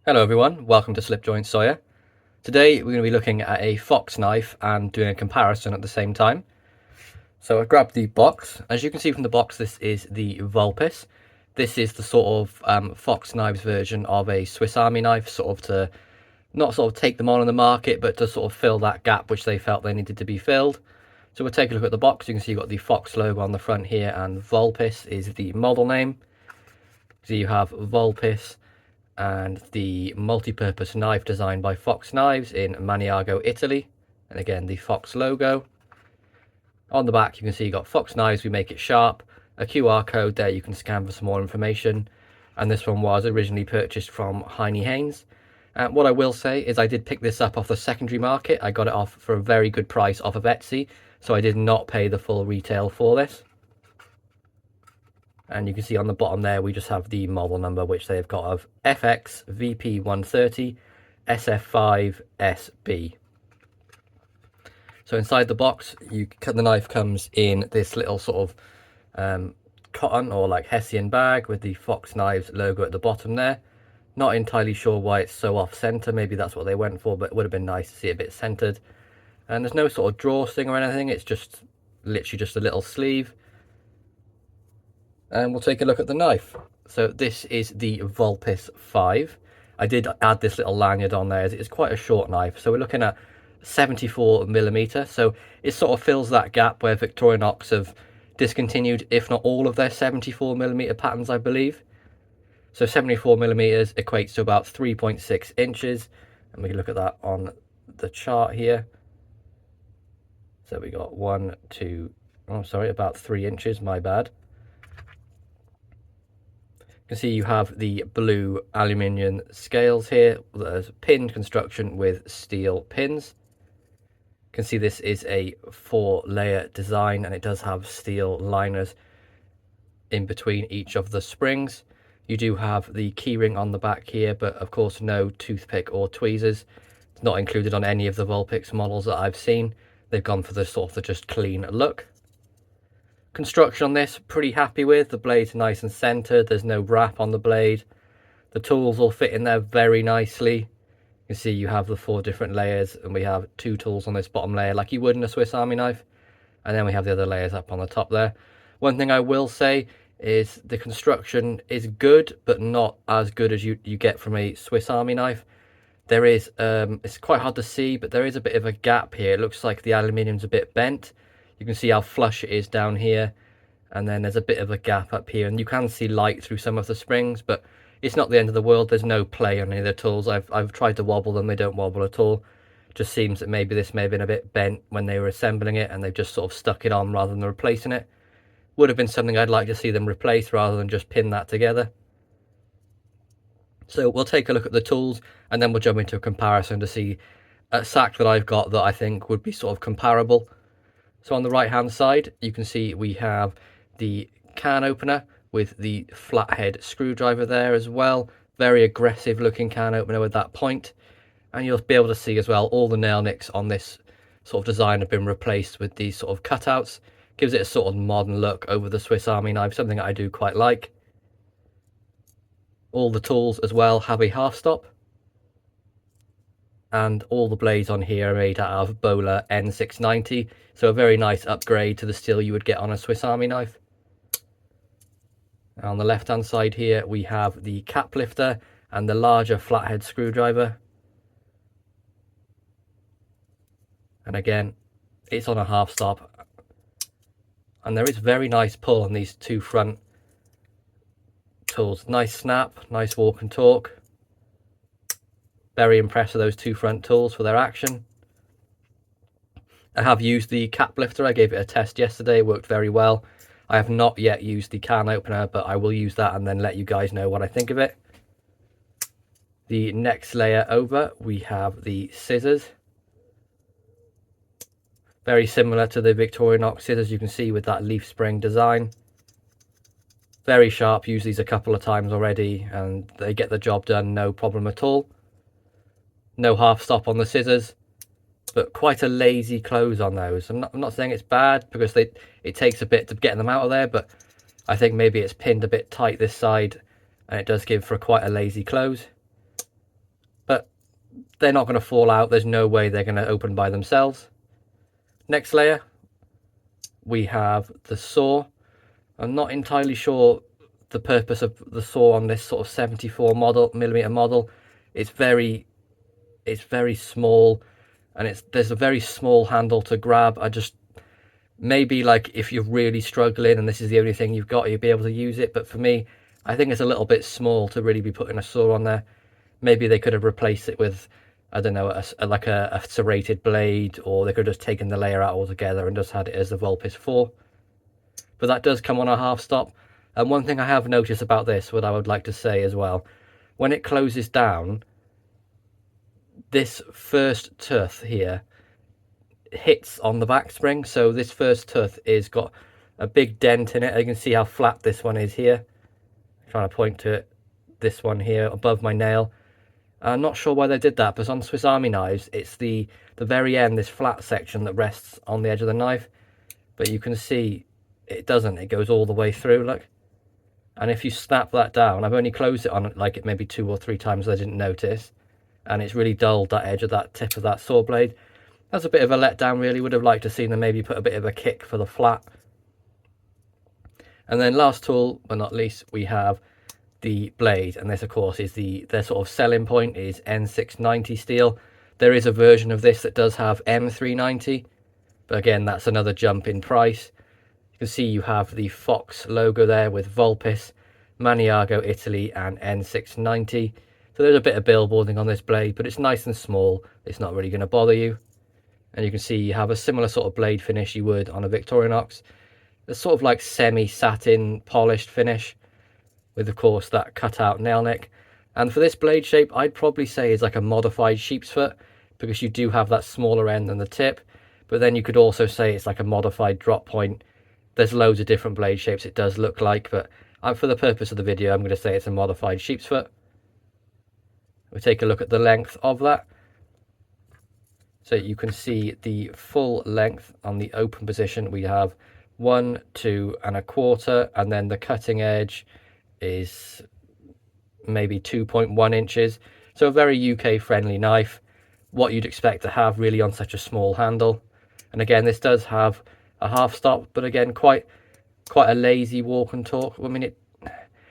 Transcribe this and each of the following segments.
Hello everyone, welcome to Slipjoint Sawyer. Today we're going to be looking at a fox knife and doing a comparison at the same time. So I've grabbed the box. As you can see from the box, this is the Vulpis. This is the sort of fox knives version of a Swiss Army knife, sort of to not sort of take them on in the market, but to sort of fill that gap which they felt they needed to be filled. So we'll take a look at the box. You can see you've got the fox logo on the front here, and Vulpis is the model name. So you have Vulpis and the multi-purpose knife designed by Fox Knives in Maniago, Italy, and again the Fox logo. On the back you can see you got Fox Knives, we make it sharp, a QR code there you can scan for some more information, and this one was originally purchased from Heine Haynes. What I will say is I did pick this up off the secondary market. I got it off for a very good price off of Etsy, so I did not pay the full retail for this. And you can see on the bottom there we just have the model number which they've got of FX-VP130-SF5SB. So inside the box, the knife comes in this little sort of cotton or like Hessian bag with the Fox Knives logo at the bottom there. Not entirely sure why it's so off center. Maybe that's what they went for, but it would have been nice to see it a bit centered. And there's no sort of drawstring or anything. It's just literally just a little sleeve. And we'll take a look at the knife. So this is the Vulpis 5. I did add this little lanyard on there. It's quite a short knife. So we're looking at 74mm. So it sort of fills that gap where Victorinox have discontinued, if not all of their 74mm patterns, I believe. So 74mm equates to about 3.6 inches. And we can look at that on the chart here. So we got about 3 inches, my bad. You can see you have the blue aluminium scales here. There's pinned construction with steel pins. You can see this is a 4-layer design, and it does have steel liners in between each of the springs. You do have the keyring on the back here, but of course no toothpick or tweezers. It's not included on any of the Vulpix models that I've seen. They've gone for the sort of just clean look. Construction on this, pretty happy with. The blade's nice and centered. There's no wrap on the blade. The tools all fit in there very nicely. You can see you have the 4 different layers, and we have 2 tools on this bottom layer like you would in a Swiss Army knife, and then we have the other layers up on the top there. One thing I will say is the construction is good, but not as good as you get from a Swiss Army knife. There is it's quite hard to see, but there is a bit of a gap here. It looks like the aluminium's a bit bent. You can see how flush it is down here, and then there's a bit of a gap up here, and you can see light through some of the springs, but it's not the end of the world. There's no play on any of the tools. I've tried to wobble them, they don't wobble at all. Just seems that maybe this may have been a bit bent when they were assembling it, and they've just sort of stuck it on rather than replacing it. Would have been something I'd like to see them replace rather than just pin that together. So we'll take a look at the tools, and then we'll jump into a comparison to see a SAK that I've got that I think would be sort of comparable. So on the right hand side you can see we have the can opener with the flathead screwdriver there as well. Very aggressive looking can opener with that point. And you'll be able to see as well all the nail nicks on this sort of design have been replaced with these sort of cutouts. Gives it a sort of modern look over the Swiss Army knife, something I do quite like. All the tools as well have a half stop. And all the blades on here are made out of Bowler N690, so a very nice upgrade to the steel you would get on a Swiss Army knife. On the left hand side here we have the cap lifter and the larger flathead screwdriver. And again, it's on a half stop. And there is very nice pull on these 2 front tools. Nice snap, nice walk and torque. Very impressed with those 2 front tools for their action. I have used the cap lifter. I gave it a test yesterday. It worked very well. I have not yet used the can opener, but I will use that and then let you guys know what I think of it. The next layer over, we have the scissors. Very similar to the Victorinox scissors, you can see, with that leaf spring design. Very sharp. Used these a couple of times already, and they get the job done, no problem at all. No half stop on the scissors, but quite a lazy close on those. I'm not saying it's bad, because it takes a bit to get them out of there, but I think maybe it's pinned a bit tight this side, and it does give for quite a lazy close. they're not going to fall out. There's no way they're going to open by themselves. Next layer, we have the saw. I'm not entirely sure the purpose of the saw on this sort of 74mm model. It's very small, and there's a very small handle to grab. Maybe like if you're really struggling and this is the only thing you've got, you'll be able to use it. But for me, I think it's a little bit small to really be putting a saw on there. Maybe they could have replaced it with, I don't know, like a serrated blade, or they could have just taken the layer out altogether and just had it as the Vulpis 4. But that does come on a half stop. And one thing I have noticed about this, what I would like to say as well, when it closes down, this first tooth here hits on the back spring. So this first tooth is got a big dent in it. You can see how flat this one is here. I'm trying to point to it, this one here above my nail. I'm not sure why they did that, but on Swiss Army knives, it's the very end, this flat section that rests on the edge of the knife. But you can see it doesn't. It goes all the way through, look. And if you snap that down, I've only closed it on like it maybe 2 or 3 times, I didn't notice. And it's really dulled that edge of that tip of that saw blade. That's a bit of a letdown, really. Would have liked to see them maybe put a bit of a kick for the flat. And then last tool, but not least, we have the blade. And this, of course, is their sort of selling point is N690 steel. There is a version of this that does have M390. But again, that's another jump in price. You can see you have the Fox logo there with Vulpis, Maniago, Italy, and N690. So there's a bit of billboarding on this blade, but it's nice and small. It's not really going to bother you. And you can see you have a similar sort of blade finish you would on a Victorinox. It's sort of like semi-satin polished finish with, of course, that cut-out nail nick. And for this blade shape, I'd probably say is like a modified sheepsfoot, because you do have that smaller end than the tip. But then you could also say it's like a modified drop point. There's loads of different blade shapes it does look like, but for the purpose of the video, I'm going to say it's a modified sheepsfoot. We'll take a look at the length of that. So you can see the full length on the open position. We have 1, 2 1/4, and then the cutting edge is maybe 2.1 inches. So a very UK friendly knife, what you'd expect to have really on such a small handle. And again, this does have a half stop, but again, quite a lazy walk and talk. I mean,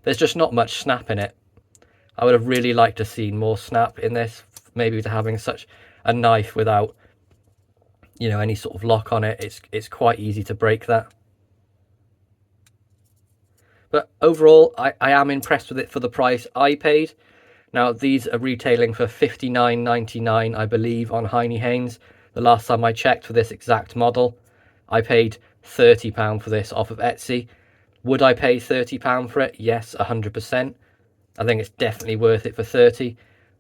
there's just not much snap in it. I would have really liked to see more snap in this, maybe to having such a knife without, you know, any sort of lock on it. It's quite easy to break that. But overall, I am impressed with it for the price I paid. Now, these are retailing for $59.99, I believe, on Heine Haynes. The last time I checked for this exact model, I paid £30 for this off of Etsy. Would I pay £30 for it? Yes, 100%. I think it's definitely worth it for 30.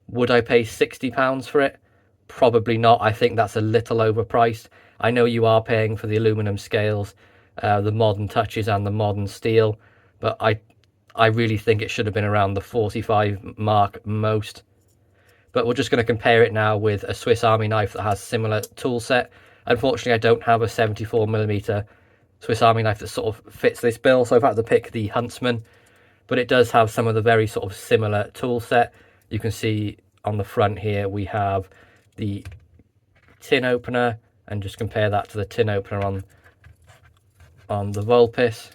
Would I pay £60 for it? Probably not. I think that's a little overpriced. I know you are paying for the aluminum scales, the modern touches and the modern steel, but I really think it should have been around the 45 mark most. But we're just going to compare it now with a Swiss Army knife that has similar tool set. Unfortunately, I don't have a 74mm Swiss Army knife that sort of fits this bill, so I've had to pick the Huntsman. But it does have some of the very sort of similar tool set. You can see on the front here we have the tin opener, and just compare that to the tin opener on the Vulpis.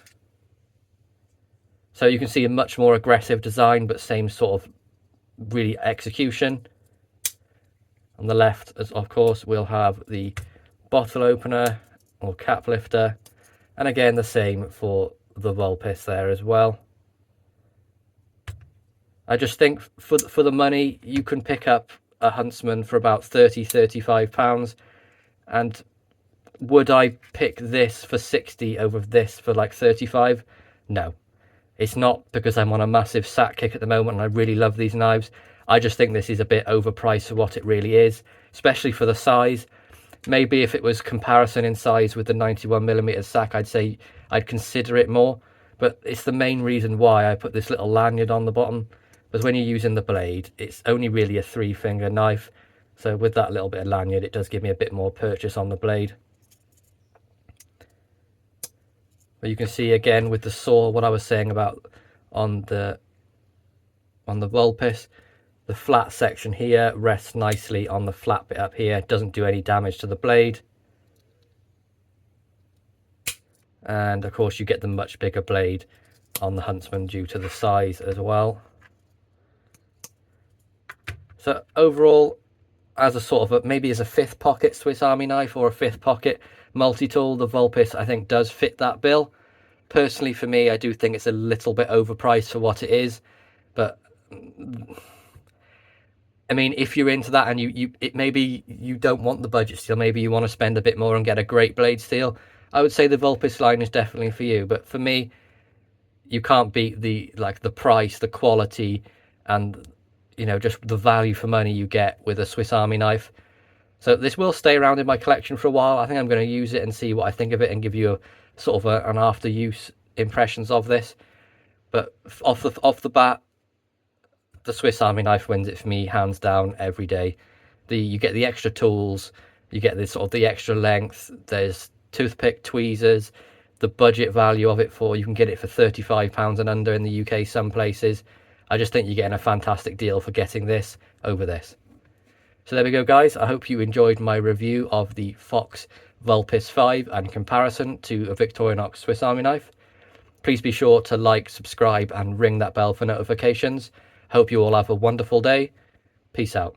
So you can see a much more aggressive design, but same sort of really execution. On the left, as of course, we'll have the bottle opener or cap lifter, and again the same for the Vulpis there as well. I just think for the money, you can pick up a Huntsman for about £30–35, and would I pick this for 60 over this for like 35? No. It's not because I'm on a massive SAK kick at the moment and I really love these knives. I just think this is a bit overpriced for what it really is, especially for the size. Maybe if it was comparison in size with the 91mm SAK, I'd say I'd consider it more. But it's the main reason why I put this little lanyard on the bottom, because when you're using the blade, it's only really a 3-finger knife. So with that little bit of lanyard, it does give me a bit more purchase on the blade. But you can see again with the saw what I was saying about on the Vulpis. The flat section here rests nicely on the flat bit up here, doesn't do any damage to the blade. And of course you get the much bigger blade on the Huntsman due to the size as well. So overall, as a sort of maybe as a fifth pocket Swiss Army knife or a fifth pocket multi-tool, the Vulpis I think does fit that bill. Personally for me, I do think it's a little bit overpriced for what it is, but I mean, if you're into that and maybe you don't want the budget steel, maybe you want to spend a bit more and get a great blade steel, I would say the Vulpis line is definitely for you. But for me, you can't beat the price, the quality, and just the value for money you get with a Swiss Army knife. So this will stay around in my collection for a while. I think I'm going to use it and see what I think of it and give you a sort of an after use impressions of this. But off the bat, the Swiss Army knife wins it for me, hands down, every day. You get the extra tools, you get this sort of the extra length. There's toothpick tweezers, the budget value of it you can get it for £35 and under in the UK some places. I just think you're getting a fantastic deal for getting this over this. So there we go, guys. I hope you enjoyed my review of the Fox Vulpis 5 and comparison to a Victorinox Swiss Army knife. Please be sure to like, subscribe and ring that bell for notifications. Hope you all have a wonderful day. Peace out.